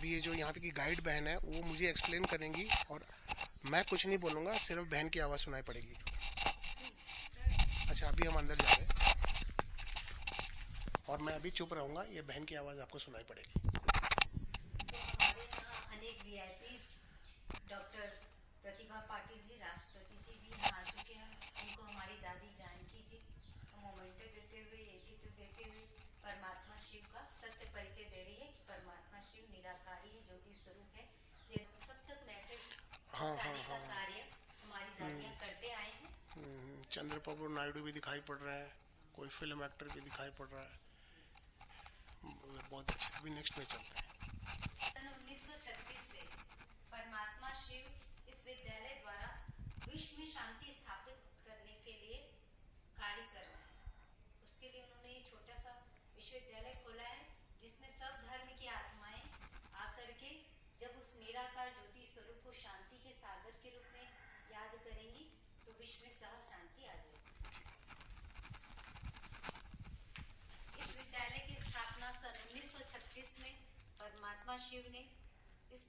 अभी ये जो यहाँ पे की गाइड बहन है वो मुझे एक्सप्लेन करेंगी और मैं कुछ नहीं बोलूँगा, सिर्फ बहन की आवाज़ सुनाई पड़ेगी। अच्छा, अभी हम अंदर जा रहे हैं और मैं अभी चुप रहूँगा, ये बहन की आवाज़ आपको सुनाई पड़ेगी। तो हमारे यहाँ अनेक वीआईपीज डॉक्टर प्रतिभा पाटिल जी, राष्ट्रपति जी भी यहाँ आ चुके हैं। उनको हमारी दादी जानकी जी मोमेंटो देते हुए, ये चित्र देते हुए परमात्मा शिव का सत्य परिचय दे रही है कि परमात्मा शिव निराकारी है, ज्योति स्वरूप है। ये सब तक मैसेज पहुंचाने का कार्य हमारी दादियाँ करते आए हैं। चंद्रप्रभु नायडू भी दिखाई पड़ रहे हैं, कोई फिल्म एक्टर भी दिखाई पड़ रहा है, बहुत अच्छे। अभी नेक्स्ट में चलते हैं। सन 1936 से परमात्मा शिव इस विद्यालय द्वारा विश्व में शांति स्थापित करने के लिए कार्य कर रहे हैं। उसके लिए उन्होंने ये छोटा सा विश्वविद्यालय खोला है जिसमें सब धर्म की आत्माएं आकर के जब उस निराकार ज्योति स्वरूप को शांति के सागर के रूप में याद करेंगी तो विश्व में सहज शांति आ जाएगी। इस विद्यालय की स्थापना सन 1936 में परमात्मा शिव ने, इस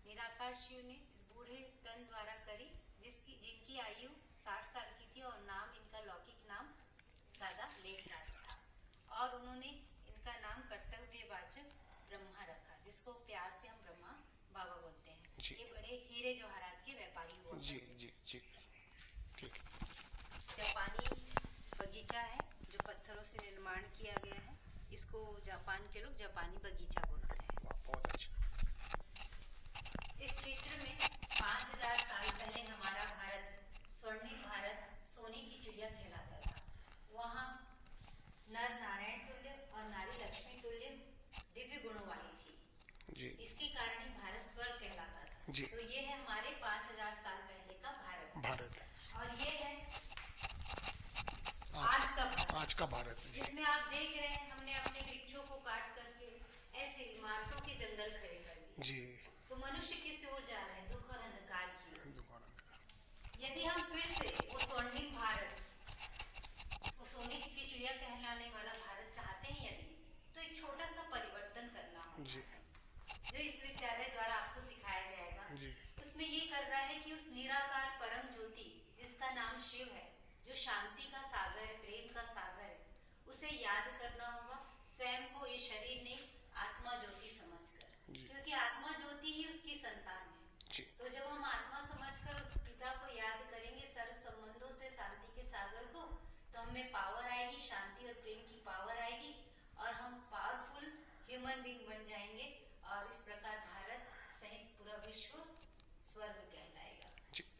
निराकार शिव ने इस बूढ़े तन द्वारा करी, जिनकी आयु 60 साल की थी और नाम इनका लौकिक नाम दादा लेखराज था। और उन्होंने इनका नाम कर्तव्यवाचक ब्रह्मा रखा, जिसको प्यार से हम ब्रह्मा बाबा बोलते हैं। ये बड़े हीरे जवाहरात के व्यापारी हुआ। जी जी जी, ठीक। जापानी बगीचा है जो पत्थरों से निर्माण किया गया है। इसको जापान के लोग जापानी बगीचा बोलते हैं। बहुत अच्छा। इस क्षेत्र में 5000 साल पहले हमारा भारत स्वर्णिम भारत, सोने की चिड़िया कहलाता था। वहाँ नर नारायण तुल्य और नारी लक्ष्मी तुल्य दिव्य गुणों वाली थी जी। इसके कारण ही भारत स्वर्ग कहलाता था जी। तो ये है हमारे 5000 साल पहले का भारत। और ये है आज का भारत जिसमें आप देख रहे हैं हमने अपने वृक्षों को काट करके ऐसे इमारतों के जंगल खड़े कर दिए जी। तो मनुष्य किस ओर जा रहे हैं? दुख और अंधकार की ओर। यदि हम फिर से वो स्वर्णिम भारत, वो सोने की चिड़िया कहलाने वाला भारत चाहते हैं यदि, तो एक छोटा सा परिवर्तन करना होगा जो इस विद्यालय द्वारा आपको सिखाया जाएगा। उसमें ये कर रहा है कि उस निराकार परम ज्योति जिसका नाम शिव है, जो शांति का सागर है, प्रेम का सागर है, उसे याद करना होगा। स्वयं को ये शरीर ने आत्मा ज्योति समझकर, क्योंकि आत्मा ज्योति ही उसकी संतान है। तो जब हम आत्मा समझकर उस पिता को याद करेंगे, सर्व संबंधों से शांति के सागर को, तो हमें पावर आएगी, शांति और प्रेम की पावर आएगी और हम पावरफुल ह्यूमन बीइंग बन जाएंगे और इस प्रकार भारत सहित पूरा विश्व स्वर्ग कहलाएगा।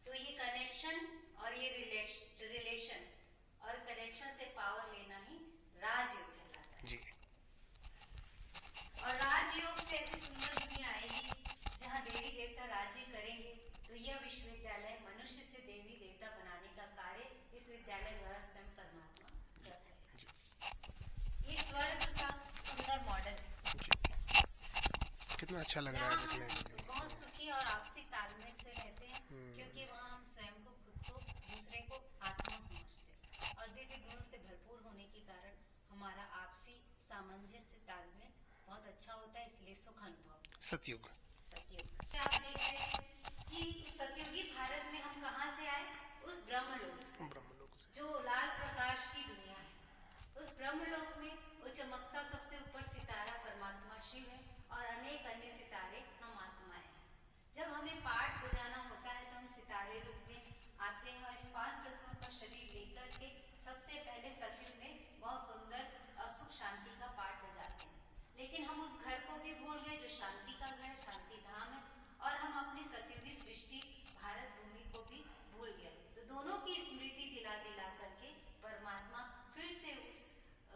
तो ये कनेक्शन और ये रिलेशन और कनेक्शन से पावर लेना ही राजयोग कहलाता है। और राजयोग से ऐसी सुंदर दुनिया आएगी जहाँ देवी देवता राज्य करेंगे। तो यह विश्वविद्यालय मनुष्य से देवी देवता बनाने का कार्य इस विद्यालय द्वारा स्वयं परमात्मा कर रहे हैं। ये स्वर्ग का सुंदर मॉडल है। कितना अच्छा लग रहा है देखने में। बहुत सुखी और आपसी तालमेल से रहते हैं क्योंकि वहाँ हम स्वयं को, खुद को, दूसरे को आत्मा समझते हैं और दिव्य गुणों से भरपूर होने के कारण हमारा आपसी सामंजस्य तालमेल बहुत अच्छा होता है, इसलिए सुख अनुभव। सतयुग आप देख रहे हैं कि सतयुगी भारत में हम कहाँ से आए? उस ब्रह्मलोक से जो लाल प्रकाश की दुनिया है। उस ब्रह्मलोक में वो चमकता सबसे ऊपर सितारा परमात्मा शिव है और अनेक अन्य सितारे हम आत्माएं हैं। जब हमें पाठ बजाना होता है तो हम सितारे रूप में आते हैं और 5 तत्वों का शरीर लेकर के सबसे पहले सतयुग में बहुत सुंदर और सुख शांति का पाठ बजाते हैं। लेकिन हम उस घर को भी भूल गए जो शांति का घर, शांति धाम है, और हम अपनी सतयुगी सृष्टि भारत भूमि को भी भूल गए। तो दोनों की स्मृति दिला दिला करके परमात्मा फिर से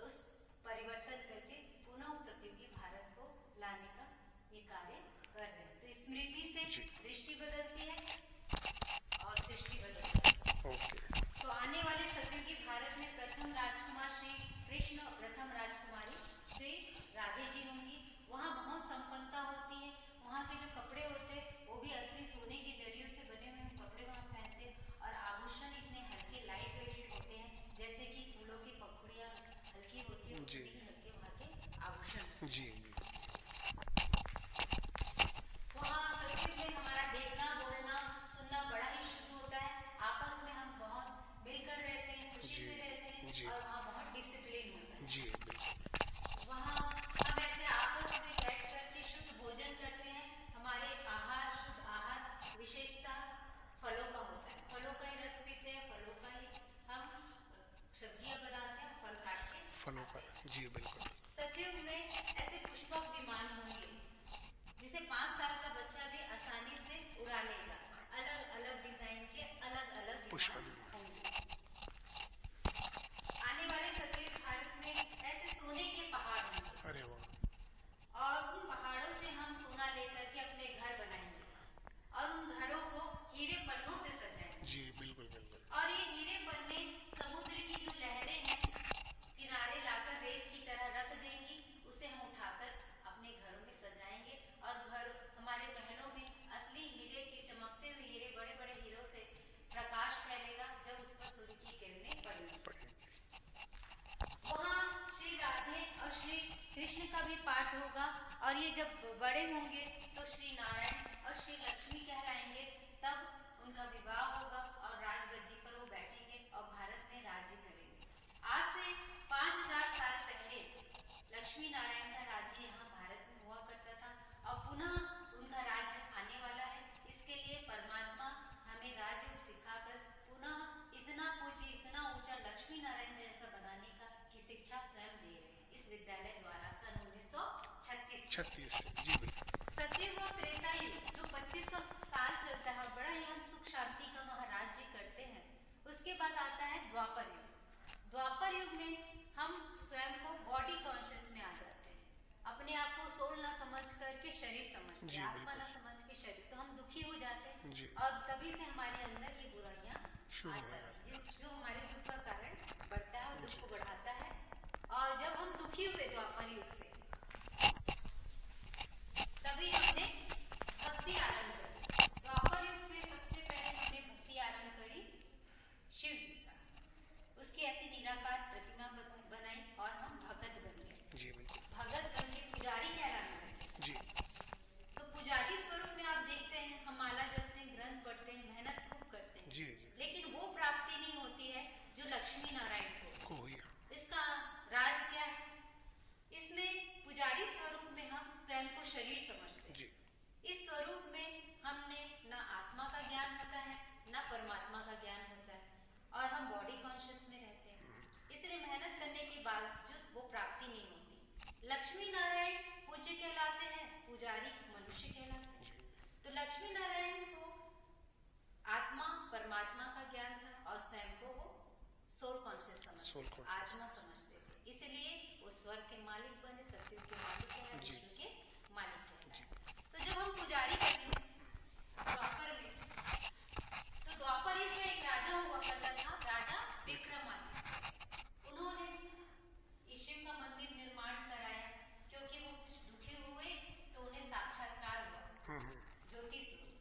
उस परिवर्तन करके पुनः उस सतयुगी भारत को लाने का ये कार्य कर रहे हैं। तो स्मृति से दृष्टि बदलती है और सृष्टि बदलती है। तो आने वाले सतयुगी भारत में प्रथम राजकुमार श्री कृष्ण और प्रथम राजकुमारी श्री राधे जी होंगी। वहाँ बहुत संपन्नता होती है। वहाँ के जो कपड़े होते हैं वो भी असली सोने के जरियों से बने हुए कपड़े वहाँ पहनते हैं और आभूषण इतने हल्के लाइट वेटेड होते हैं जैसे कि फूलों की पखुड़ियाँ हल्की होती है, उतने ही हल्के वहाँ के आभूषण। जी बिल्कुल। सतयुग में ऐसे पुष्पक विमान होंगे जिसे 5 साल का बच्चा भी आसानी से उड़ा लेगा। अलग अलग डिजाइन के अलग अलग पुष्प विमान होंगे। आने वाले सतयुग भारत में ऐसे सोने के पहाड़ होंगे। अरे वाह। और उन पहाड़ों से हम सोना लेकर के अपने घर बनाएंगे और उन घरों को हीरे पन्नों से सजाएंगे। जी बिल्कुल बिल्कुल। और ये हीरे पन्ने समुद्र की जो लहरें हैं किनारे लाकर रेत की तरह रख देंगी, उसे हम उठाकर अपने घरों में सजाएंगे और घर हमारे महलों में असली हीरे के चमकते हुए हीरे बड़े बड़े हीरों से प्रकाश फैलेगा जब उस पर सूर्य की किरणें पड़ेंगी। वहाँ श्री राधे और श्री कृष्ण का भी पाठ होगा और ये जब बड़े होंगे तो श्री नारायण और श्री लक्ष्मी कहलाएंगे। तब उनका विवाह होगा और राजगद्दी पर वो बैठेंगे और भारत में राज्य करेंगे। आज से 5000 साल पहले लक्ष्मी नारायण का राज्य यहाँ भारत में हुआ करता था और पुनः उनका राज्य आने वाला है। इसके लिए परमात्मा हमें राजयोग सिखाकर पुनः इतना पूज्य इतना ऊंचा लक्ष्मी नारायण जैसा बनाने का की शिक्षा स्वयं दे रहे हैं इस विद्यालय द्वारा सन 1936। जी बिल्कुल। सतयुग और त्रेता युग जो 2500 साल चलता है, बड़ा ही हम सुख शांति का महाराज्य करते हैं। उसके बाद आता है द्वापर युग। द्वापर युग में हम स्वयं को बॉडी कॉन्शियस में आ जाते हैं, अपने आप को सोल ना समझ करके शरीर समझते हैं, आत्मा ना समझ के शरीर, तो हम दुखी हो जाते हैं और तभी से हमारे अंदर ये बुराइयां आता है जो हमारे दुख का कारण बढ़ता है और दुख को बढ़ाता है। और जब हम दुखी हुए द्वापर युग से तभी हमने भक्ति आरंभ करी। द्वापर युग से सबसे पहले हमने भक्ति आरंभ करी शिव जी का, उसकी ऐसी निराकार प्रतिमा बनाई और हम भगत बन गए। जी बिल्कुल। भगत बन के पुजारी कहलाने लगे। जी। तो पुजारी स्वरूप में आप देखते हैं हम माला जपते हैं, ग्रंथ पढ़ते हैं, मेहनत खूब करते हैं। जी। लेकिन वो प्राप्ति नहीं होती है जो लक्ष्मी नारायण को हुई। इसका राज क्या है? इसमें पुजारी स्वरूप में हम स्वयं को शरीर समझते हैं। इस स्वरूप में हमने न आत्मा का ज्ञान होता है न परमात्मा का ज्ञान होता है और हम बॉडी कॉन्शियस में रहते हैं। इसलिए मेहनत करने के बावजूद वो प्राप्ति नहीं होती। लक्ष्मी नारायण पूज्य कहलाते हैं, पुजारी मनुष्य कहलाते हैं। तो लक्ष्मी नारायण को आत्मा परमात्मा का ज्ञान था और स्वयं को वो सोल कॉन्शियस समझते, आत्मा समझते थे। इसलिए वो स्वर्ग के मालिक बने, सतयुग के मालिक कहलाए, विष्णु के मालिक कहलाए। तो जब हम पुजारी बने द्वापर में, तो द्वापर युग का एक राजा हुआ करता था, राजा विक्रमादित्य। उन्होंने इस शिव का मंदिर निर्माण कराया क्योंकि वो कुछ दुखी हुए तो उन्हें साक्षात्कार हुआ ज्योति स्वरूप।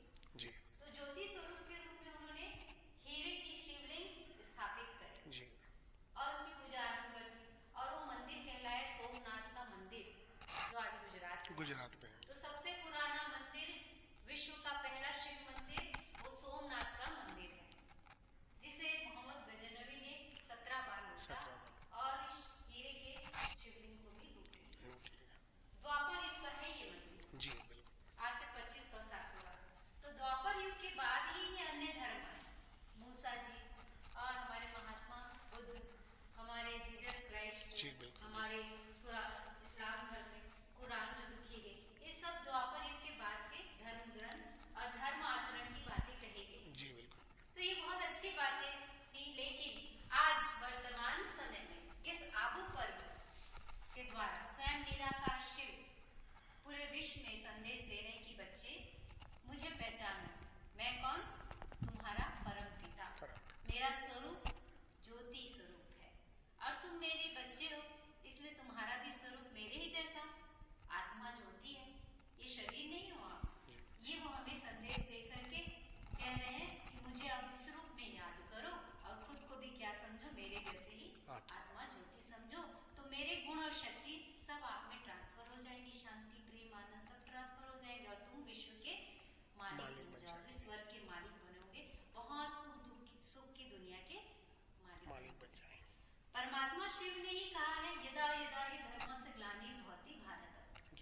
तो ज्योति स्वरूप के रूप में उन्होंने हीरे की शिवलिंग स्थापित करी और उसकी पूजा आरंभ कर दी और वो मंदिर कहलाया सोमनाथ का मंदिर जो आज गुजरात में है। तो सबसे पुराना मंदिर, विश्व का पहला शिव मंदिर वो सोमनाथ का मंदिर है जिसे मोहम्मद गजनवी ने 17 बार लूटा और इस हीरे के शिवलिंग को भी लूट लिया। द्वापर युग का है ये मंदिर। जी बिल्कुल। आज से 2500 साल हुआ। तो द्वापर युग के बाद ही अन्य धर्म आए। मूसा जी और हमारे महात्मा बुद्ध, हमारे जीसस क्राइस्ट, हमारे इस्लाम धर्म में कुरान जो लिखी गई, ये सब द्वापर युग के बाद के धर्म ग्रंथ और धर्म आचरण की बातें कही गई। जी बिल्कुल। तो ये बहुत अच्छी बातें थी, लेकिन आज वर्तमान समय में इस आबू पर्व के द्वारा स्वयं निराकार शिव पूरे विश्व में संदेश दे रहे हैं कि बच्चे मुझे पहचानो, मैं कौन? तुम्हारा परम पिता, मेरा स्वरूप ज्योति स्वरूप है और तुम मेरे बच्चे हो, इसलिए तुम्हारा भी स्वरूप मेरे ही जैसा आत्मा ज्योति है, ये शरीर नहीं हो आप। ये वो हमें संदेश दे करके कह रहे हैं कि मुझे अब इस रूप में याद करो और खुद को भी क्या समझो, मेरे जैसे ही आत्मा ज्योति समझो, तो मेरे गुण और शक्ति सब आप में ट्रांसफर हो जाएगी, शांति प्रेम आनंद सब ट्रांसफर हो जाएगा और तुम विश्व के मालिक बन जाओगे, स्वर्ग के मालिक बनोगे, बहुत सुख की दुनिया के मालिक बन जाएंगे। परमात्मा शिव ने ही कहा है यदा यदा ही धर्म से ग्लानिर्भवति भारत,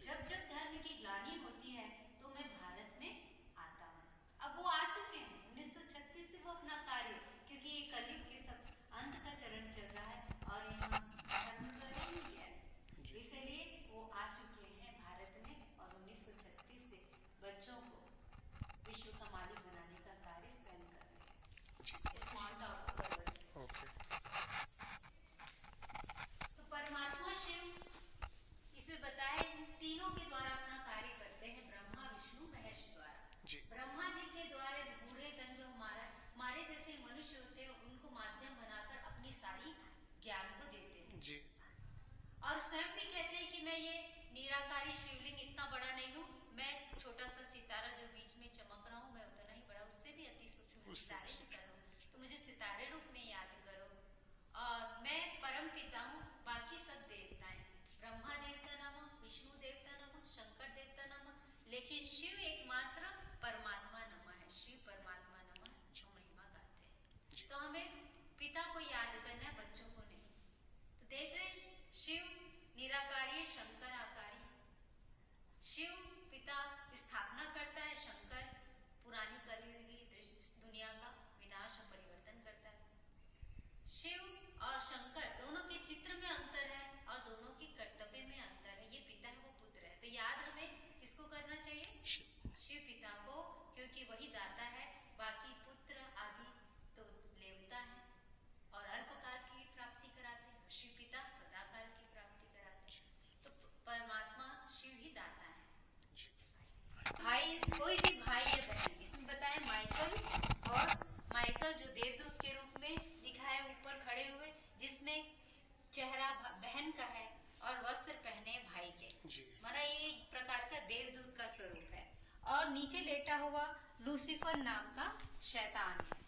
जब जब धर्म की ग्लानि होती है तो मैं भारत में आता हूँ। अब वो आ चुके हैं 1936 से वो अपना कार्य, क्योंकि ये कलयुग के सब अंत का चरण चल रहा है और यहाँ धर्म तो रह नहीं गया है, विश्व का मालिक बनाने का कार्य स्वयं कर रहे हैं जी इस माउंट आबू पर्वत से। ओके तो परमात्मा शिव इसमें बताया इन तीनों के द्वारा अपना कार्य करते हैं, ब्रह्मा विष्णु महेश द्वारा। जी ब्रह्मा जी के द्वारा बूढ़े तन जो हमारे जैसे मनुष्य होते हैं उनको माध्यम बनाकर अपनी सारी ज्ञान को देते हैं जी और स्वयं भी कहते हैं कि मैं ये निराकारी शिवलिंग इतना बड़ा नहीं हूँ, मैं छोटा सा सितारा जो बीच में चमक रहा हूँ, मैं उतना ही बड़ा, उससे भी अति सूक्ष्म सितारे की तरह हूँ, तो मुझे सितारे रूप में याद करो। और मैं परम पिता हूँ, बाकी सब देवताएं, ब्रह्मा देवता नमः, विष्णु देवता नमः, शंकर देवता नमः, लेकिन शिव एकमात्र परमात्मा नमः है, शिव परमात्मा नमः जो महिमा गाते हैं। तो हमें पिता को याद करना है, बच्चों को नहीं। तो देख रहे शिव निराकारी, शंकर आकारी। शिव पिता स्थापना करता है, शंकर पुरानी कलयुगी दुनिया का विनाश और परिवर्तन करता है। शिव और शंकर दोनों के चित्र में अंतर है और दोनों के कर्तव्य में अंतर है, ये पिता है वो पुत्र है। तो याद हमें किसको करना चाहिए? शिव पिता को, क्योंकि वही दाता है, बाकी पुत्र आदि तो देवता है और अल्पकाल की प्राप्ति कराते हैं, शिव पिता सदा काल की प्राप्ति कराते हैं। तो परमात्मा शिव ही दाता है। भाई, कोई भी भाई या बहन, इसमें बताया माइकल जो देवदूत के रूप में दिखाए ऊपर खड़े हुए, जिसमें चेहरा बहन का है और वस्त्र पहने भाई के, माना ये एक प्रकार का देवदूत का स्वरूप है। और नीचे लेटा हुआ लूसीफर नाम का शैतान है।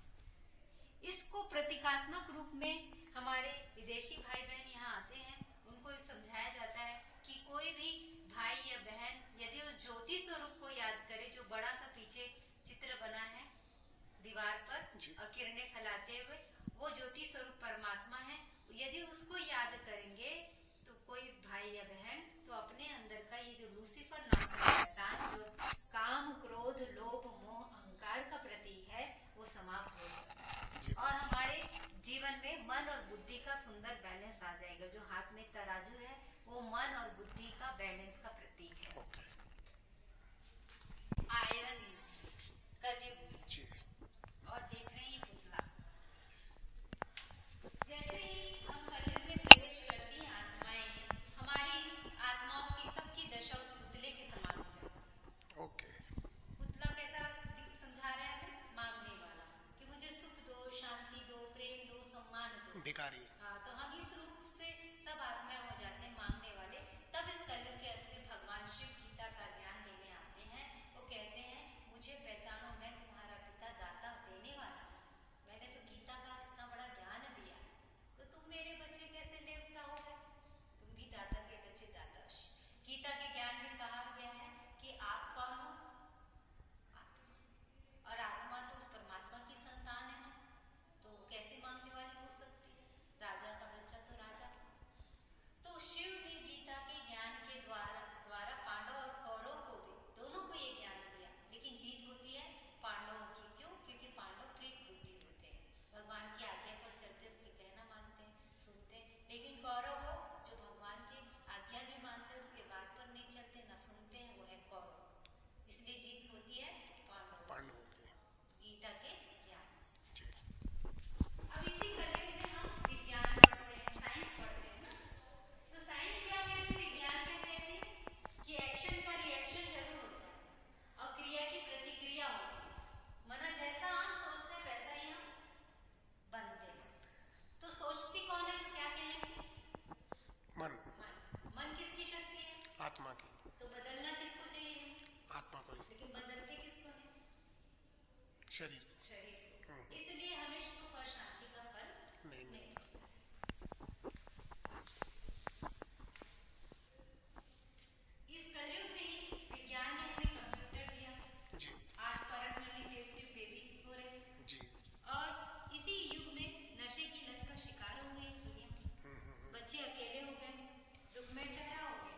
इसको प्रतीकात्मक रूप में हमारे विदेशी भाई बहन यहाँ आते हैं, उनको समझाया जाता है कि कोई भी भाई या बहन यदि उस ज्योति स्वरूप को याद करे, जो बड़ा सा पीछे चित्र बना है दीवार पर और किरणें फैलाते हुए, वो ज्योति स्वरूप परमात्मा है, यदि उसको याद करेंगे तो कोई भाई या बहन तो अपने अंदर का ये जो लूसीफर नाम का शैतान, जो काम क्रोध लोभ मोह अहंकार का प्रतीक है, वो समाप्त हो सकता है और हमारे जीवन में मन और बुद्धि का सुंदर बैलेंस आ जाएगा। जो हाथ में तराजू है वो मन और बुद्धि का बैलेंस का प्रतीक है। आयरन कलयुग और देख रहे हैं ये पुतला। जैसे ही हम कलयुग में प्रवेश करती हैं आत्माएं, हमारी आत्माओं की सबकी दशा उस पुतले के समान हो जाती है। पुतला कैसा समझा रहे हैं? मांगने वाला, कि मुझे सुख दो, शांति दो, प्रेम दो, सम्मान दो, भिखारी। हाँ, तो हम इस रूप से सब आत्माएं हो जाते हैं मांगने वाले। तब इस कलयुग के अंत में भगवान शिव गीता का ज्ञान देने आते हैं। वो कहते हैं मुझे पहचानो, मैं तुम्हारा पिता दाता देने वाला, मैंने तो गीता का इतना बड़ा ज्ञान दिया, तो तुम मेरे बच्चे कैसे देवता हो गए? तुम भी दाता के बच्चे, दाता। गीता के ज्ञान में कहा गया है कि आप कौन हो? आत्मा। और आत्मा तो उस परमात्मा की संतान है ना, तो कैसे मांगने वाली हो सकती है? राजा का बच्चा तो राजा। तो शिव भी गीता के ज्ञान के द्वारा पांडव और कौरव को भी, दोनों को ये ज्ञान दिया, लेकिन जीत होती है पांडवों की। क्यों? क्योंकि पांडव प्रीत बुद्धि होते हैं, भगवान की आज्ञा पर चलते, उसके कहना मानते हैं, सुनते हैं। लेकिन कौरव वो जो भगवान की आज्ञा भी मानते हैं, उसके बात पर नहीं चलते, न सुनते हैं, वो है कौरव। इसलिए जीत होती है पांडवों की, गीता के ज्ञान से। अब इसी कलयुग में हम विज्ञान पढ़ते हैं, साइंस पढ़ते हैं ना, तो साइंस क्या कहती है, विज्ञान क्या कहती है कि एक्शन का रिएक्शन जरूर होता है और क्रिया की प्रतिक्रिया होती है। माना जैसा हम सोचते हैं वैसा ही हम बनते हैं। तो सोचती कौन है? तो क्या कहेंगे? मन किसकी शक्ति है? आत्मा की। तो बदलना किसको चाहिए? आत्मा को। लेकिन बदलते किसको है? शरीर को। इसलिए हमें सुख और शांति का फल नहीं मिलता। इस कलयुग में ही विज्ञान ने हमें कंप्यूटर दिया। आज परखने टेस्ट ट्यूब बेबी हो रहे हैं। और इसी युग में नशे की लत का शिकार हो गई दुनिया। बच्चे अकेले हो गए, दुख में चेहरा हो गया,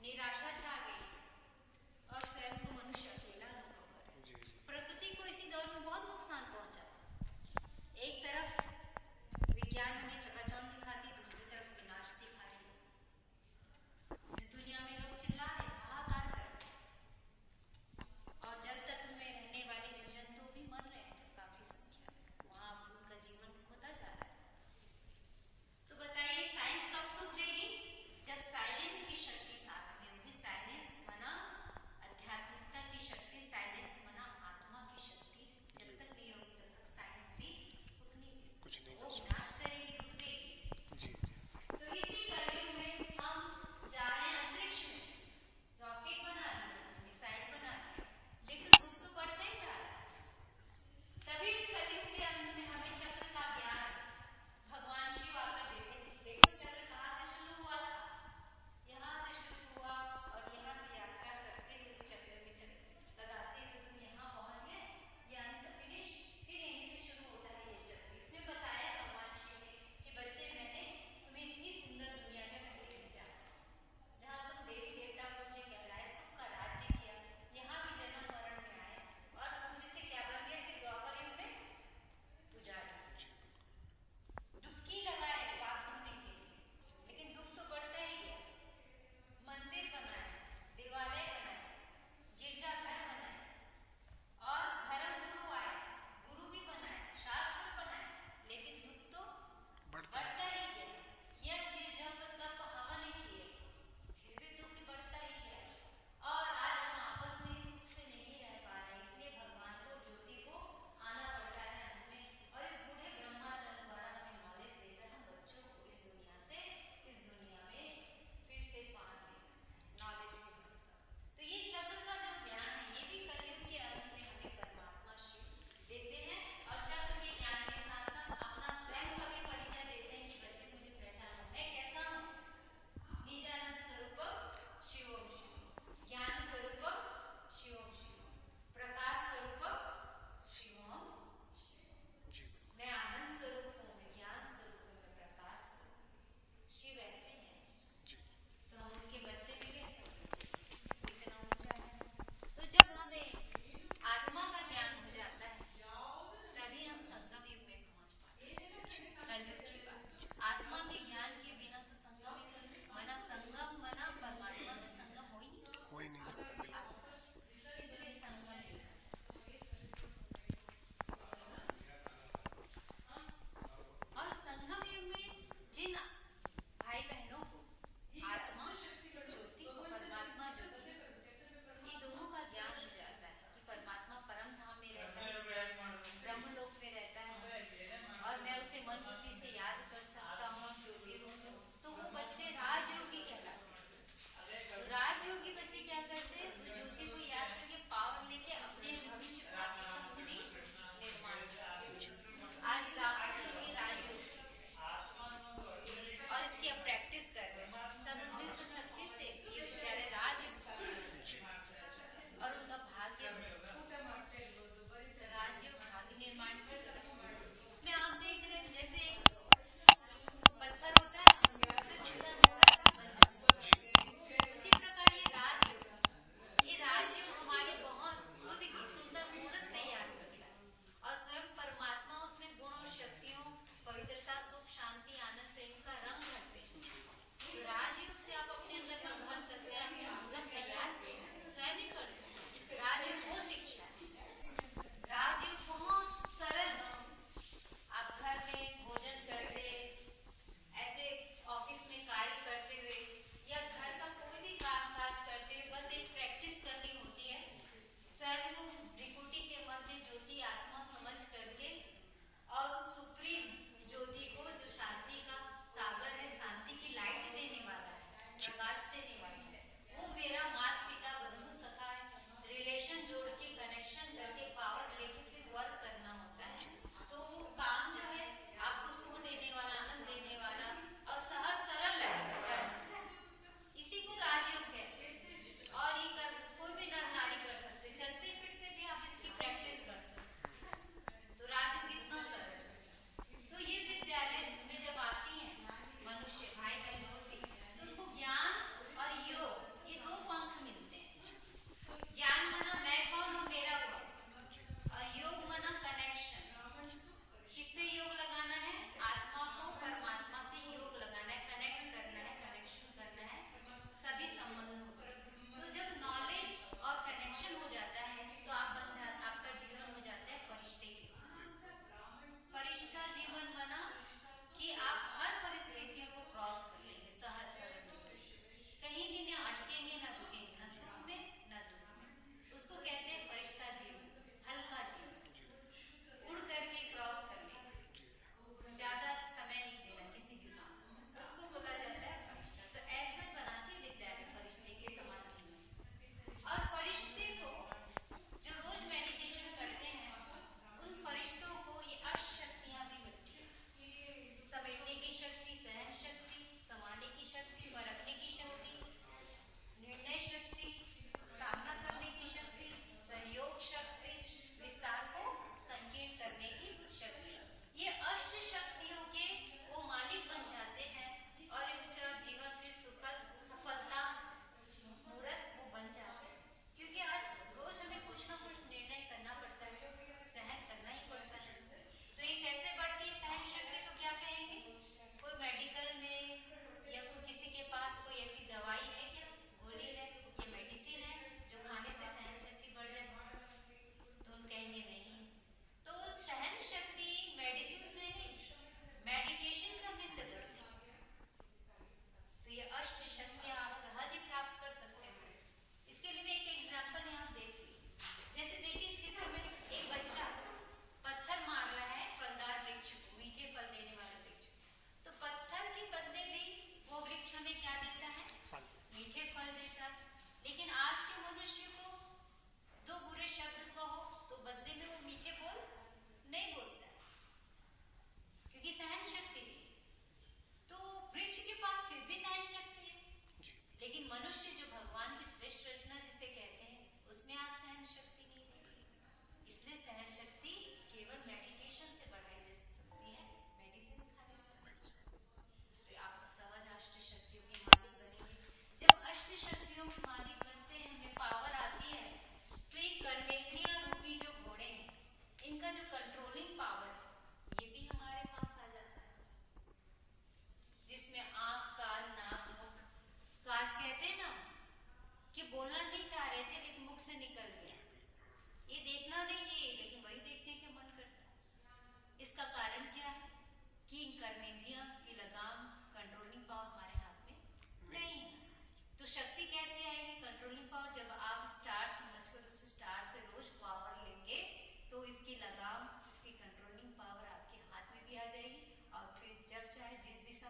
निराशा छा गई और स्वयं को मनुष्य अकेला अनुभव कर रहे। प्रकृति को इसी दौर में बहुत नुकसान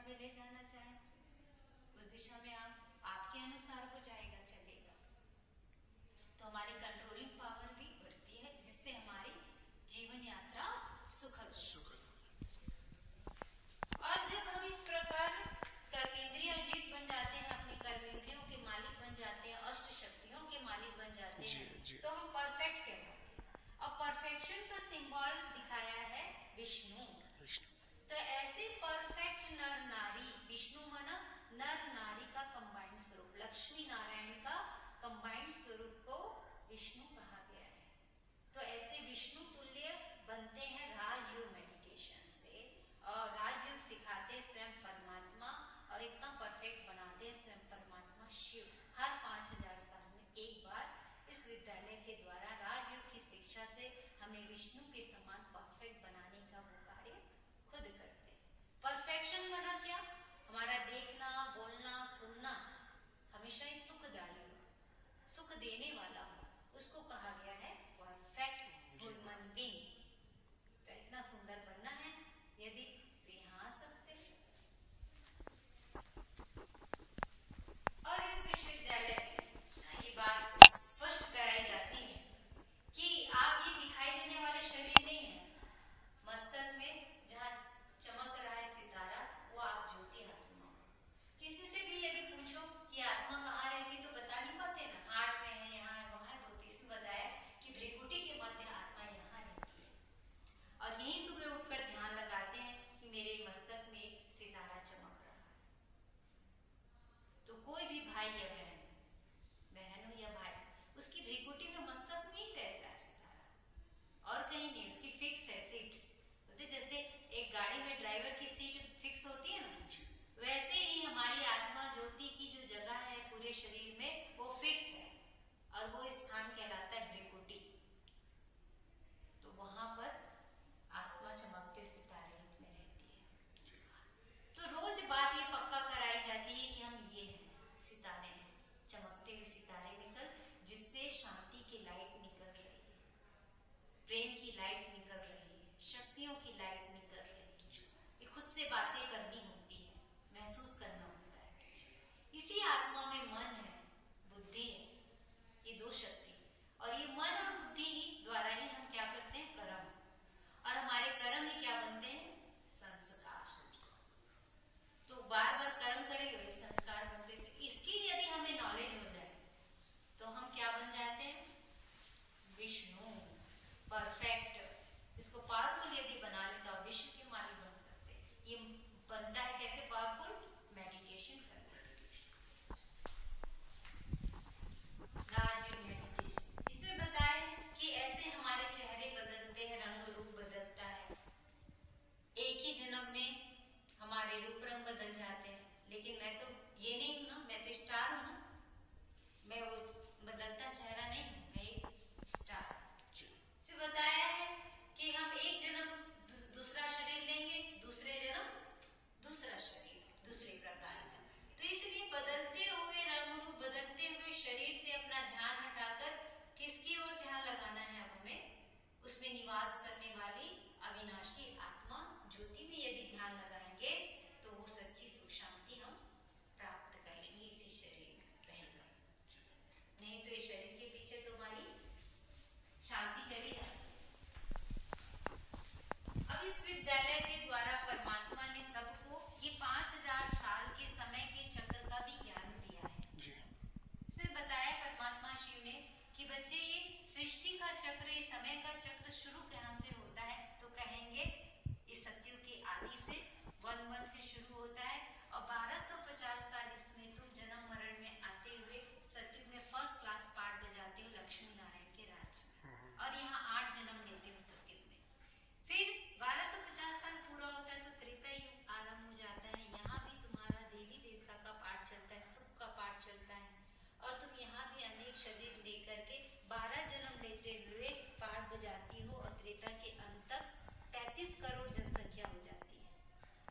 में ले जाना चाहें उस दिशा में आप आपके अनुसार हो जाएगा, चलेगा। तो हमारी कंट्रोलिंग पावर भी बढ़ती है, जिससे हमारी जीवन यात्रा सुखद और जब हम इस प्रकार कर्मेंद्रिय जीत बन जाते हैं, अपने कर्मेंद्रियों के मालिक बन जाते हैं, अष्ट शक्तियों के मालिक बन जाते हैं, तो हम परफेक्ट कहलाते हैं। और परफेक्शन का सिंबल दिखाया है विष्णु। तो ऐसे परफेक्ट नर नारी, विष्णु माना नर नारी का कंबाइंड स्वरूप, लक्ष्मी नारायण का कंबाइंड स्वरूप को विष्णु कहा गया है। तो ऐसे विष्णु तुल्य बनते हैं राजयोग मेडिटेशन से, और राजयोग सिखाते स्वयं परमात्मा, और इतना परफेक्ट बनाते स्वयं परमात्मा शिव। हर 5000 साल में एक बार इस विद्यालय के द्वारा राजयोग की शिक्षा से हमें विष्णु के समान परफेक्ट बनाने का वो कार्य खुद करते। परफेक्शन बना क्या? हमारा देखना, बोलना, सुनना हमेशा ही सुखदायी हो, सुख देने वाला हो, उसको कहा गया है परफेक्ट ह्यूमन बीइंग। तो इतना सुंदर बनना है यदि तो यहाँ आ सकते हैं। और इस विश्वविद्यालय में ये बात स्पष्ट कराई जाती है कि आप ये दिखाई देने वाले शरीर नहीं है। मस्तक में जहाँ चमक रहा है सितारा, वो आप ज्योति आत्मा हो। किसी से भी यदि पूछो कि आत्मा कहाँ रहती, तो बता नहीं पाते ना, हार्ट में है, यहाँ है, वहाँ है, बोलते। इसमें बताया कि भ्रिकुटी के मध्य आत्मा यहाँ रहती है, और यही सुबह उठकर ध्यान लगाते हैं कि मेरे मस्तक में एक सितारा चमक रहा है। तो कोई भी भाई या बहन, बहन हो या भाई, उसकी भ्रिकुटी में मस्तक में ही रहता है सितारा, और कहीं नहीं। उसकी फिक्स है सीट। बोलते जैसे एक गाड़ी में ड्राइवर की सीट फिक्स होती है ना, वैसे ही हमारी आत्मा ज्योति की जो जगह है पूरे शरीर में, वो फिक्स है, और वो स्थान कहलाता है भ्रिकुटी। तो वहां पर आत्मा चमकते सितारे रूप में रहती है। तो रोज बात ये पक्का कराई जाती है कि हम ये हैं, सितारे हैं, चमकते हुए सितारे मिसल, जिससे शांति की लाइट निकल रही है, प्रेम की लाइट निकल रही है, शक्तियों की लाइट निकल रही है। ये खुद से बातें करनी होती है, महसूस करना होता है। इसी आत्मा में मन है, बुद्धि है, ये दो शक्ति, और ये मन और बुद्धि ही द्वारा ही हम क्या करते हैं, कर्म। और हमारे कर्म ही क्या बनते हैं, संस्कार। तो बार बार कर्म करेंगे वही संस्कार बनते। तो इसकी यदि हमें नॉलेज हो जाए तो हम क्या बन जाते हैं, विष्णु परफेक्ट। इसको पावरफुल यदि बना ले तो आप विश्व के मालिक बन सकते हैं। ये बनता है कैसे पावरफुल, मेडिटेशन करने से। राजयोग मेडिटेशन, इसमें बताए कि ऐसे हमारे चेहरे बदलते हैं, रंग रूप बदलता है। एक ही जन्म में हमारे रूप रंग बदल जाते हैं, लेकिन मैं तो ये नहीं हूं ना, मैं तो स्टार हूं ना, मैं वो बदलता चेहरा नहीं हूं, मैं एक स्टार। जो बताया है कि हम एक जन्म दूसरा शरीर लेंगे, दूसरे जन्म दूसरा शरीर, दूसरे प्रकार का। तो इसलिए बदलते हुए रंग रूप, बदलते हुए शरीर से अपना ध्यान हटाकर किसकी ओर ध्यान लगाना है अब हमें, उसमें निवास करने वाली अविनाशी आत्मा ज्योति में यदि ध्यान लगाएंगे तो वो सच्ची सुख शांति हम प्राप्त कर लेंगे इसी शरीर में रहेगा। नहीं तो इस शरीर के पीछे तो हमारी शांति चली जाती है। अब इस विद्यालय के द्वारा परमात्मा ने सबको ये 5000 साल के समय के चक्र का भी ज्ञान दिया है। इसमें बताया परमात्मा शिव ने कि बच्चे ये सृष्टि का चक्र, ये समय का चक्र शुरू कहाँ से होता है, तो कहेंगे ये सतयुग के आदि से 1-1 से शुरू होता है, और 1250 साल इसमें तुम जन्म मरण में आते हुए सतयुग में फर्स्ट क्लास पार्ट बजाते हो लक्ष्मी नारायण के राज में, और यहाँ 8 जन्म लेते हो सतयुग में। फिर 1250 साल पूरा होता है तो त्रेता युग आरंभ हो जाता है। यहाँ भी तुम्हारा देवी देवता का पाठ चलता है, सुख का पाठ चलता है, और तुम यहाँ भी अनेक शरीर लेकर के 12 जन्म लेते हुए पाठ बजाती हो, और त्रेता के अंत तक 33 करोड़ जनसंख्या हो जाती है।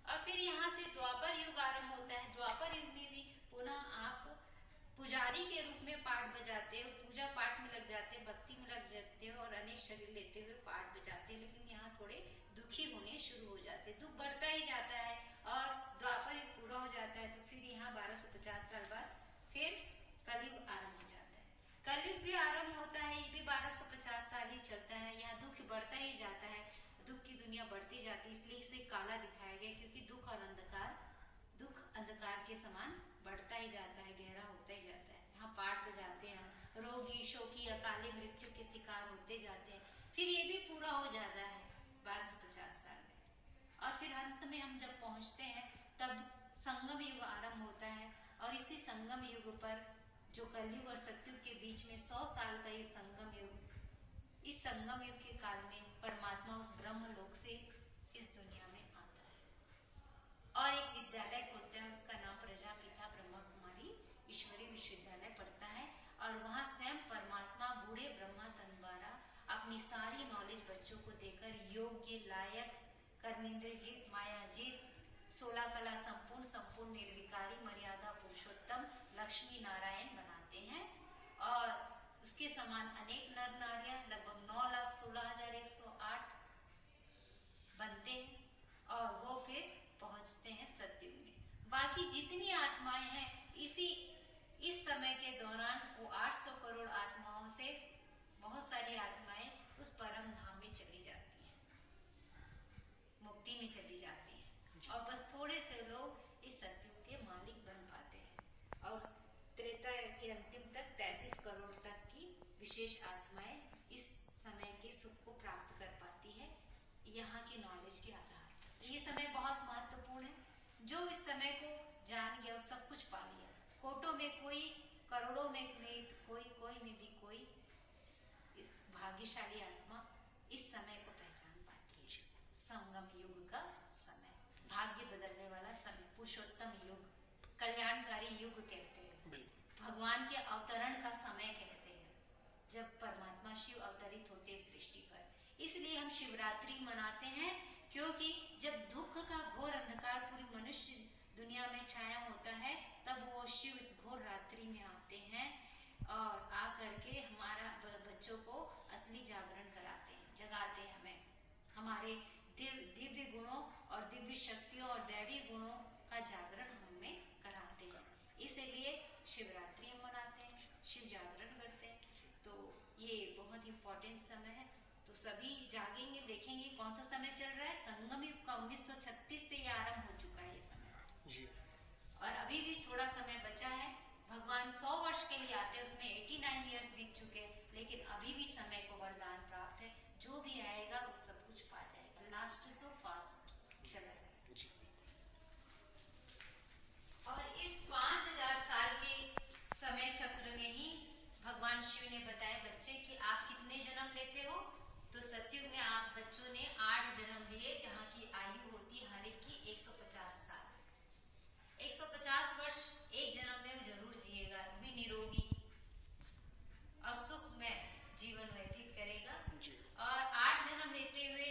और फिर यहाँ से द्वापर युग आरंभ होता है। द्वापर युग में भी पुनः आप पुजारी के रूप में पाठ बजाते हो, पूजा पाठ में लग जाते हैं, भक्ति में लग जाते हो, और अनेक शरीर लेते हुए पाठ बजाते हैं। लेकिन यहाँ थोड़े दुखी होने शुरू हो जाते हैं, दुख बढ़ता ही जाता है, और द्वापर युग पूरा हो जाता है तो फिर यहाँ 1250 साल बाद फिर कलयुग आरंभ हो जाता है। कलयुग भी आरंभ होता है, ये भी 1250 साल ही चलता है। यहाँ दुख बढ़ता ही जाता है, दुख की दुनिया बढ़ती जाती है, इसलिए इसे काला दिखाया गया, क्योंकि दुख अंधकार के समान बढ़ता ही जाता है, गहरा होता ही जाता है। यहाँ पाठ बजाते हैं, रोगी शोकी अकाली मृत्यु के शिकार होते जाते हैं। फिर ये भी पूरा हो जाता है 1250 साल में, और फिर अंत में हम जब पहुंचते हैं तब संगम युग आरंभ होता है। और इसी संगम युग पर जो कलयुग और सतयुग के बीच में 100 साल का ये संगम युग, इस संगम युग के काल में परमात्मा उस ब्रह्म लोक से इस दुनिया में आता है और एक विद्यालय खोलता है, उसका नाम प्रजापिता ब्रह्मा कुमारी ईश्वरीय विश्वविद्यालय पड़ता है। और वहाँ स्वयं परमात्मा बूढ़े ब्रह्मा तन द्वारा अपनी सारी नॉलेज बच्चों को देकर योग्य, लायक, कर्मेंद्र जीत, माया जीत, 16 कला संपूर्ण निर्विकारी, मर्यादा पुरुषोत्तम, लक्ष्मी नारायण बनाते हैं। और उसके समान अनेक नर नारियां लगभग 9,16,108 बनते हैं और वो फिर पहुंचते हैं सतयुग में। बाकी जितनी आत्माएं हैं इस समय के दौरान वो 800 करोड़ आत्माओं से बहुत सारी आत्माएं उस परम धाम में चली जाती हैं, मुक्ति में चली जाती हैं, और बस थोड़े से लोग इस सतयुग के मालिक बन पाते हैं। और त्रेता के अंतिम तक 33 करोड़ तक की विशेष आत्माएं इस समय के सुख को प्राप्त कर पाती है, यहाँ की नॉलेज के आधार पर। ये समय बहुत महत्वपूर्ण है। जो इस समय को जान गया वो सब कुछ पा लिया। कोटों में कोई, करोड़ों में नहीं, कोई में भी कोई इस भाग्यशाली आत्मा इस समय को पहचान पाती है। संगम युग का समय, भाग्य बदलने वाला समय, पुरुषोत्तम युग, कल्याणकारी युग कहते हैं, भगवान के अवतरण का समय कहते हैं, जब परमात्मा शिव अवतरित होते हैं सृष्टि पर। इसलिए हम शिवरात्रि मनाते हैं, क्योंकि जब दुख का घोर अंधकार पूरी मनुष्य दुनिया में छाया होता है, तब वो शिव इस घोर रात्रि में आते हैं और आकर के हमारा बच्चों को असली जागरण कराते हैं, जगाते हैं हमें, हमारे दिव्य गुणों और दिव्य शक्तियों और दैवी गुणों का जागरण हमें कराते हैं। इसलिए शिवरात्रि हम मनाते हैं, शिव जागरण करते हैं। तो ये बहुत इंपॉर्टेंट समय है। तो सभी जागेंगे, देखेंगे कौन सा समय चल रहा है। संगम युग का 1936 से ये आरंभ हो चुका है ये समय जी। और अभी भी थोड़ा समय बचा है। भगवान 100 वर्ष के लिए आते हैं, उसमें 89 इयर्स बीत चुके हैं, लेकिन अभी भी समय को वरदान प्राप्त है। जो भी आएगा वो सब कुछ पा जाएगा, लास्ट सो फास्ट चला जाएगा। और इस 5000 साल के समय चक्र में ही भगवान शिव ने बताया बच्चे कि आप कितने जन्म लेते हो। तो सतयुग में आप बच्चों ने 8 जन्म लिए, जहाँ की आयु होती है हर एक की 150 साल। 150 वर्ष एक जन्म में जरूर जिएगा, भी निरोगी और सुख में जीवन व्यतीत करेगा। और 8 जन्म लेते हुए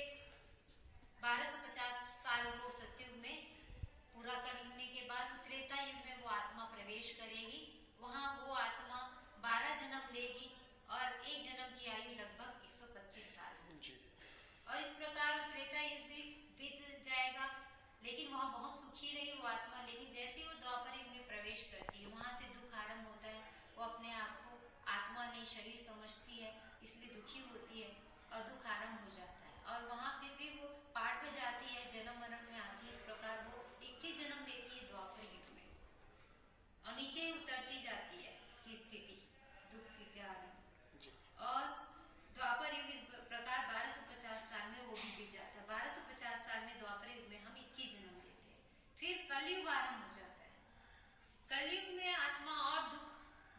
1250 साल को सतयुग में पूरा करने के बाद त्रेता युग में वो आत्मा प्रवेश करेगी। वहाँ वो आत्मा 12 जन्म लेगी और एक जन्म की आयु लगभग 125 साल। और इस प्रकार त्रेता युग भी बीत जाएगा, लेकिन वहाँ बहुत सुखी रही वो आत्मा। लेकिन जैसे वो द्वापर युग में प्रवेश करती है, वहाँ से दुख आरंभ होता है। वो अपने आप को आत्मा नहीं शरीर समझती है, इसलिए दुखी होती है और दुख आरंभ हो जाता है। और वहाँ फिर भी वो पाठ पे जाती है, जन्म मरण में आती है। इस प्रकार वो 21 जन्म लेती है द्वापर युग में और नीचे उतरती जाती है उसकी स्थिति दुख के कारण। और द्वापर युग इस प्रकार 1250 साल में वो भी बीत जाता है। 1250 साल में द्वापर युग में हम 21 जन्म लेते हैं। फिर कलयुग आरंभ हो जाता है। कलयुग में आत्मा और दुख,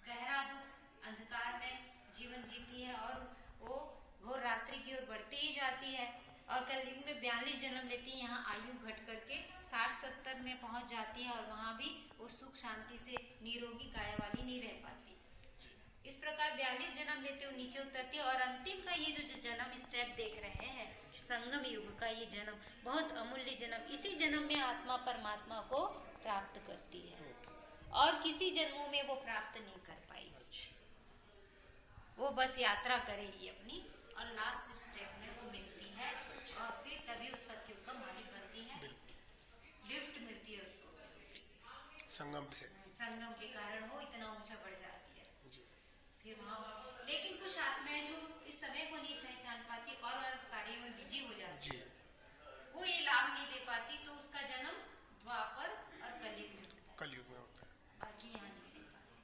गहरा दुख, अंधकार में जीवन जीती है और वो घोर रात्रि की ओर बढ़ती ही जाती है। और कलयुग में 42 जन्म लेती है। यहाँ आयु घट करके 60-70 में पहुंच जाती है और वहाँ भी वो सुख शांति से निरोगी काया वाली नहीं रह पाती। इस प्रकार 42 जन्म लेते हो, नीचे उतरती है। और अंतिम का ये जो जन्म स्टेप देख रहे हैं, संगम युग का ये जन्म बहुत अमूल्य जन्म। इसी जन्म में आत्मा परमात्मा को प्राप्त करती है और किसी जन्मों में वो प्राप्त नहीं कर पाई। वो बस यात्रा करेगी अपनी और लास्ट स्टेप में वो मिलती है और फिर तभी उस सतयुग का मालिक बनती है। लिफ्ट मिलती है उसको, संगम से। संगम के कारण वो इतना ऊंचा बढ़ जाती है। जी। फिर वहाँ लेकिन कुछ आत्माएं जो इस समय को नहीं पहचान पाती और कार्यों में बिजी हो जाती जी। है, वो ये लाभ नहीं ले पाती, तो उसका जन्म द्वापर और कलयुग में होता है। कलयुग में होता है। बाकी यहाँ नहीं ले पाती।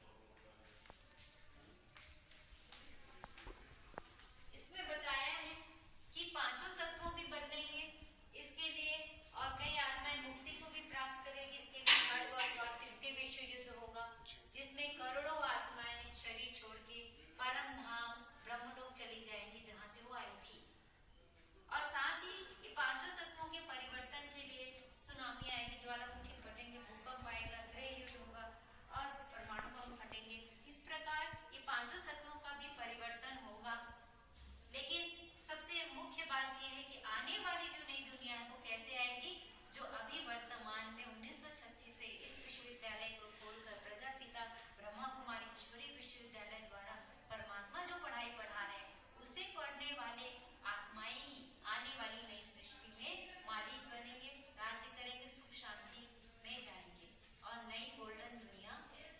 इसमें बताया है कि पांचों तत्वों भी बदलेंगे इसके लिए, और कई आत्माएं मुक्ति को भी प्राप्त करेगी इसके लिए। खड़ग और तृतीय विश्व युद्ध होगा, जिसमें करोड़ों आत्माएं शरीर छोड़ के परम धाम ब्रह्मलोक चली जाएंगी जहां से वो आई थी। और साथ ही ये पांचों तत्वों के परिवर्तन के लिए सुनामी आएगी, ज्वालामुखी फटेंगे, भूकंप आएगा, गृह युद्ध होगा और परमाणु बम फटेंगे। इस प्रकार ये पांचों तत्वों का भी परिवर्तन होगा। लेकिन सबसे मुख्य बात यह है कि आने वाली जो नई दुनिया है वो कैसे आएगी, जो अभी वर्तमान में 1936 से इस विश्वविद्यालय को खोलकर प्रजापिता ब्रह्मा कुमारी ईश्वरीय विश्वविद्यालय द्वारा परमात्मा जो पढ़ाई पढ़ा रहे हैं, उसे पढ़ने वाले आत्माएं ही आने वाली नई सृष्टि में मालिक बनेंगे, राज्य करेंगे, सुख शांति में जाएंगे और नई गोल्डन दुनिया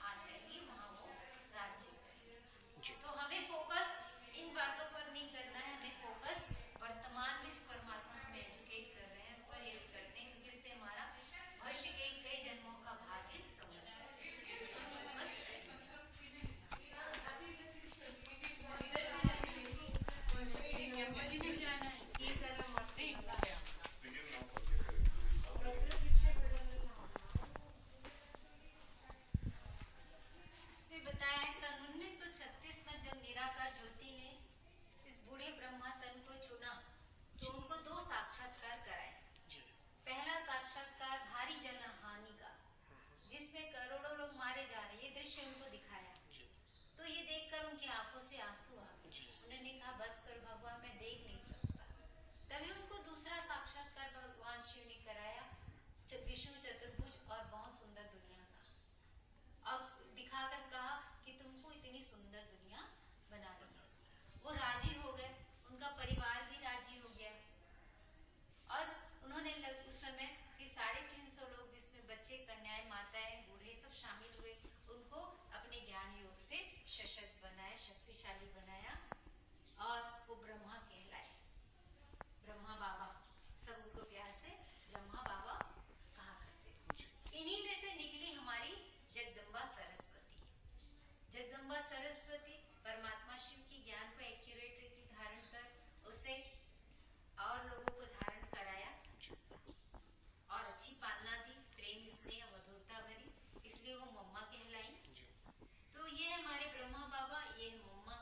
आ जाएगी, वहाँ वो राज्य करेंगे। तो हमें फोकस इन बातों पर नहीं करना है, हमें फोकस वर्तमान में जो परमात्मा हमें एजुकेट कर रहे हैं उस पर ये करते हैं, क्योंकि इससे हमारा भविष्य के कई जन्मों का भाग्य समझ है, उस पर फोकस बताया है। सन 1936 में जब निराकार ज्योति ने इस बूढ़े ब्रह्मा तन को चुना, तो उनको दो साक्षात्कार कराए। पहला साक्षात्कार भारी जनहानि का, जिसमें करोड़ों लोग मारे जा रहे, ये दृश्य उनको दिखाया। तो ये देखकर उनकी आंखों से आंसू आ गए। उन्होंने कहा बस कर भगवान, मैं देख नहीं सकता। तभी उनको दूसरा साक्षात्कार भगवान शिव ने कराया, विष्णु चतुर्भुज और बहुत सुंदर दुनिया का, और दिखाकर कहा कि तुमको इतनी सुंदर दुनिया बना दी। वो राजी हो गए, उनका परिवार भी राजी हो गया, और उन्होंने उस समय फिर 350 लोग, जिसमें बच्चे, कन्याएं, माताएं, बूढ़े सब शामिल हुए, उनको अपने ज्ञान योग से सशक्त बनाया, शक्तिशाली बनाया, और वो ब्रह्मा कहलाए, ब्रह्मा बाबा। सब उनको प्यार से ब्रह्मा बाबा कहा करते थे। इन्हीं में से निकली हमारी जगदम्बा सरस्वती। जगदम्बा सरस्वती परमात्मा शिव की ज्ञान को एक्यूरेट रीति धारण कर उसे और लोगों को धारण कराया, और अच्छी पालना दी, प्रेम स्नेह मधुरता भरी, इसलिए वो मम्मा कहलाई। तो ये हमारे ब्रह्मा बाबा, ये मम्मा,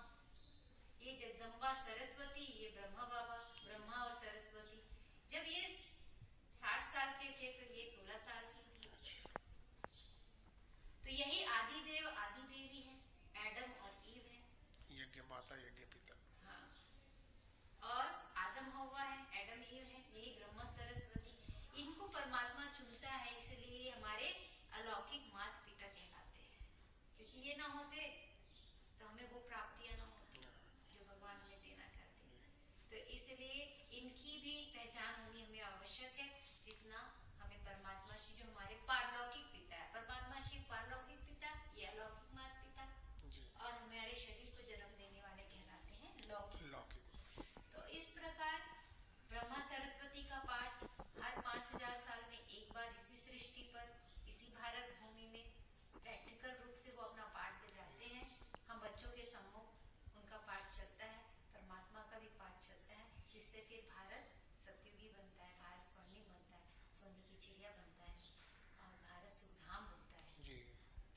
ये जगदम्बा सरस्वती, ये ब्रह्मा बाबा, ब्रह्मा और सरस्वती। जब ये 60 साल के थे तो ये 16 साल की थी। तो यही आदि देव आदि देवी है, एडम और ईव है, यज्ञ माता यज्ञ पिता। हाँ, और आदम हवा है, एडम ईव है, यही ब्रह्मा सरस्वती। इनको परमात्मा चुनता है, इसलिए हमारे अलौकिक माता पिता कहलाते हैं, क्योंकि ये ना होते तो हमें वो प्राप्तियां ना होती जो भगवान हमें देना चाहते हैं। तो इसलिए इनकी भी पहचान होनी हमें आवश्यक है, जितना हमें परमात्मा शिव जो हमारे पारलौकिक पिता है, परमात्मा शिव पारलौकिक पिता, ये अलौकिक माता पिता, और हमारे शरीर को जन्म देने वाले कहलाते हैं लौकिक। तो इस प्रकार ब्रह्मा सरस्वती का पाठ हर 5000 साल में एक बार इसी सृष्टि पर, इसी भारत भूमि में प्रैक्टिकल रूप से वो अपना पाठ बजाते हैं। हम बच्चों के सम्मुख उनका पाठ चलता है, परमात्मा का भी पाठ चलता है, जिससे फिर भारत सतयुगी बनता है, भारत स्वर्णिम बनता है, सोने की चिड़िया बनता है, और भारत सुखधाम बनता है।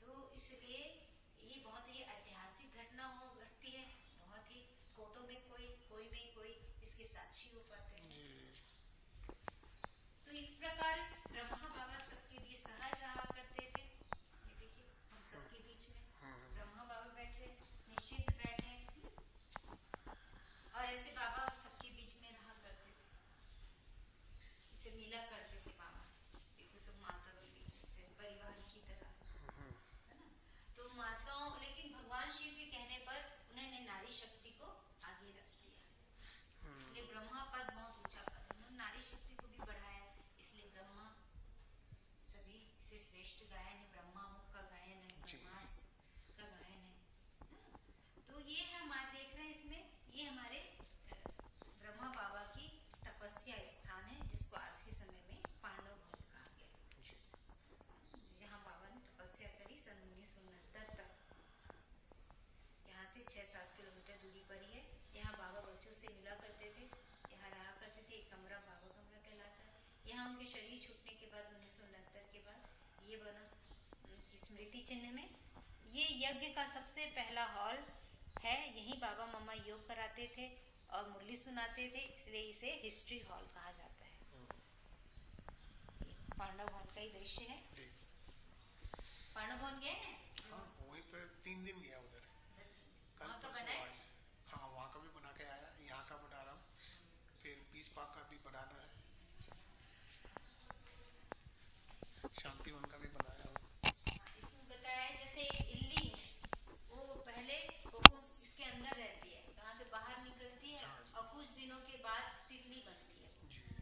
तो इसलिए ये बहुत ही ऐतिहासिक घटना घटती है, बहुत ही कोटों में कोई में कोई इसके साक्षी हो पाते हैं। तो इस प्रकार ब्रह्मा बाबा सबके बीच सहज रहा करते थे। ये देखिए हम सबके बीच में ब्रह्मा बाबा बैठे, निश्चित बैठे, और ऐसे बाबा सबके बीच में रहा करते थे, इसे मिला करते थे बाबा। देखो सब माता के बीच से परिवार की तरह, है ना। तो माताओं, लेकिन भगवान शिव के कहने पर उन्होंने नारी शक्ति को आगे रख दिया, इसलिए ब्रह्मा पद बहुत ऊंचा पद है, उन्होंने नारी शक्ति को भी बढ़ाया, इसलिए ब्रह्मा श्रेष्ठ गायन है, ब्रह्मामुख का गायन है, ब्रह्मास्त्र का गायन है। तो ये हम आज देख रहे हैं इसमें, ये हमारे ब्रह्मा बाबा की तपस्या स्थान है, जिसको आज के समय में पांडव भवन कहा गया। यहाँ बाबा ने तपस्या करी सन 1969 तक। यहाँ से 6-7 किलोमीटर दूरी पर ही है। यहाँ बाबा बच्चों से मिला करते थे, यहाँ रहा करते थे। एक कमरा बाबा कमरा कहलाता है। यहाँ उनके शरीर छूटने के बाद 1969 के बाद ये बना उनकी स्मृति चिन्ह में। ये यज्ञ का सबसे पहला हॉल है। यहीं बाबा मम्मा योग कराते थे और मुरली सुनाते थे, इसलिए इसे हिस्ट्री हॉल कहा जाता है। पांडव भवन का ही दृश्य है। पांडव भवन गए हैं? हाँ, वहीं पर 3 दिन गया उधर। वहाँ का बना है? हाँ, वहाँ का भी बना के आया, यहाँ का बना रहा हूँ, फिर पीस पार्क का भी बनाना है, शांतिवन का भी बनाया हूँ। इसमें बताया है जैसे एक इल्ली है, वो पहले कोकून इसके अंदर रहती है, वहाँ से बाहर निकलती है और कुछ दिनों के बाद तितली बनती है।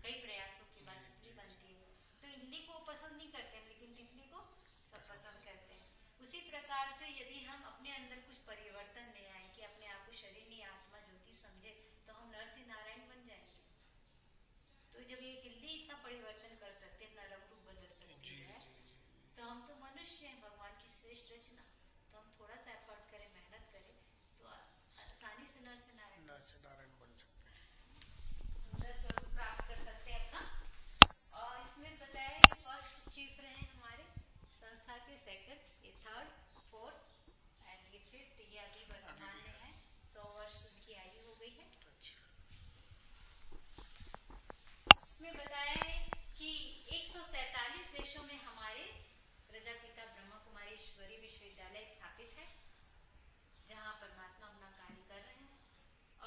कई प्रयासों के बाद तितली बनती है। तो इल्ली को पसंद नहीं करते हैं, लेकिन तितली को सब पसंद करते हैं। उसी प्रकार से यदि हम अपने अंदर कुछ परिवर्तन ले आए कि अपने आप को शरीर नहीं आत्मा ज्योति समझे, तो हम नर से नारायण बन जाएंगे। तो जब ये इल्ली इतना परिवर्तन कर सकते, अपना रंग रूप बदल सकती है, तो हम तो मनुष्य हैं, भगवान की श्रेष्ठ रचना। तो हम थोड़ा सा एफर्ट करें, मेहनत करें, तो आसानी से नर से नारायण बन सकते हैं, सुंदर स्वरूप प्राप्त कर सकते हैं अपना। और इसमें बताया है फर्स्ट चीफ रहे हमारे संस्था के, सेकंड, ये थर्ड, फोर्थ एंड ये फिफ्थ, ये अभी वर्तमान में है। 100 वर्ष उनकी आयु हो गई है। इसमें बताया है कि 147 देशों में हमारे प्रजापिता ब्रह्मा कुमारेश्वरी विश्वविद्यालय स्थापित है, जहाँ परमात्मा अपना कार्य कर रहे हैं।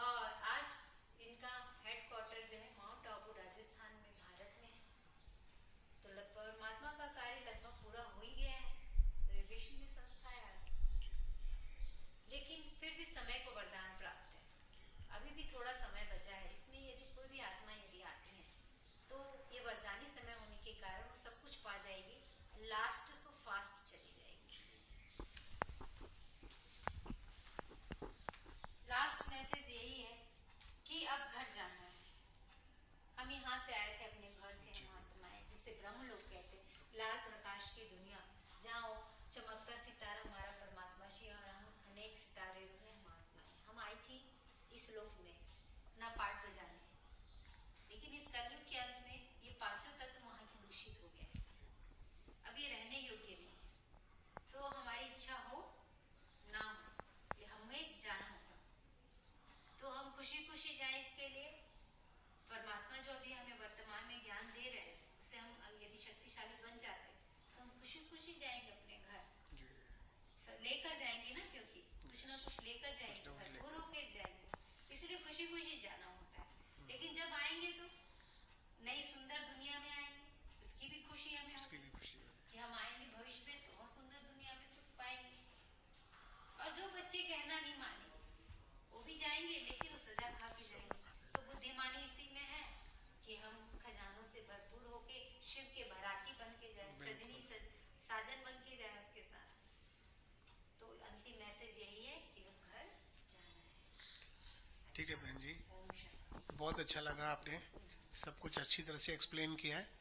और आज इनका हेडक्वार्टर जो है माउंट आबू राजस्थान में, भारत में है। तो परमात्मा का कार्य लगभग पूरा हो ही गया है। विश्व में संस्था है आज, लेकिन फिर भी समय को वरदान प्राप्त है। अभी भी थोड़ा समय बचा है इसमें। यदि कोई भी आत्मा यदि आती है, तो ये वरदानी समय होने के कारण वो सब कुछ पा जाएगी, लास्ट सो फास्ट चली जाएगी। लास्ट मैसेज यही है कि अब घर जाना है। हम यहाँ से आए थे अपने घर से, हम आत्माएं, जिसे ब्रह्म लोग कहते हैं, लाल प्रकाश की दुनिया, जहाँ वो चमकता सितारा हमारा परमात्मा श्री, और हम अनेक सितारे रूप में हम आत्माएं। हम आई थी इस लोक में अपना पाठ बजाने, लेकिन इस कलयुग के अंत में ये 5 तत्व वहाँ की दूषित हो गए, अब ये रहने योग्य नहीं है। तो हमारी इच्छा हो ना हो, हमें जाना होगा। तो हम खुशी खुशी जाए। इसके लिए परमात्मा जो अभी हमें वर्तमान में ज्ञान दे रहे हैं, उससे हम यदि शक्तिशाली बन जाते, तो हम खुशी खुशी जाएंगे अपने घर, लेकर जाएंगे ना, क्योंकि कुछ ना कुछ लेकर जाएंगे, भरपूर होकर जाएंगे, इसलिए खुशी खुशी जाना होता है। लेकिन जब आएंगे तो नई सुंदर दुनिया में आएंगे, उसकी भी खुशी हमें होगी कि हम आएंगे भविष्य में तो बहुत सुंदर दुनिया में सुख पाएंगे। और जो बच्चे कहना नहीं मानेंगे वो भी जाएंगे, लेकिन वो सजा खा के जाएंगे। तो बुद्धिमानी इसी में है कि हम खजानों से भरपूर होके शिव के बाराती बन के जाए, सजनी साजन बन के जाए उसके साथ। तो अंतिम मैसेज यही है कि अब घर जाना है। ठीक है बहन जी, बहुत अच्छा लगा, आपने सब कुछ अच्छी तरह से एक्सप्लेन किया है।